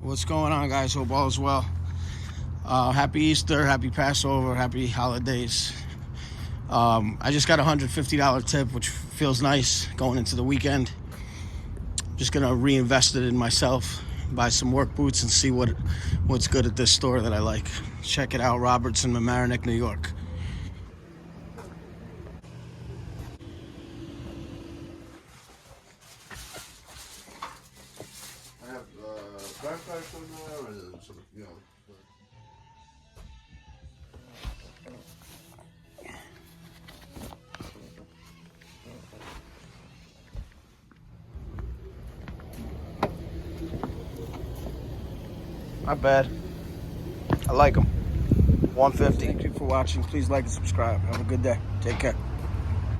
What's going on, guys? Hope all is well. Happy Easter, happy Passover, happy holidays. I just got a $150 tip, which feels nice going into the weekend. Just gonna reinvest it in myself, buy some work boots, and see what's good at this store that I like. Check it out, Robertson, Mamaroneck, New York. I have backpacks on there and some, Not bad. I like them. $150. Thank you for watching. Please like and subscribe. Have a good day. Take care.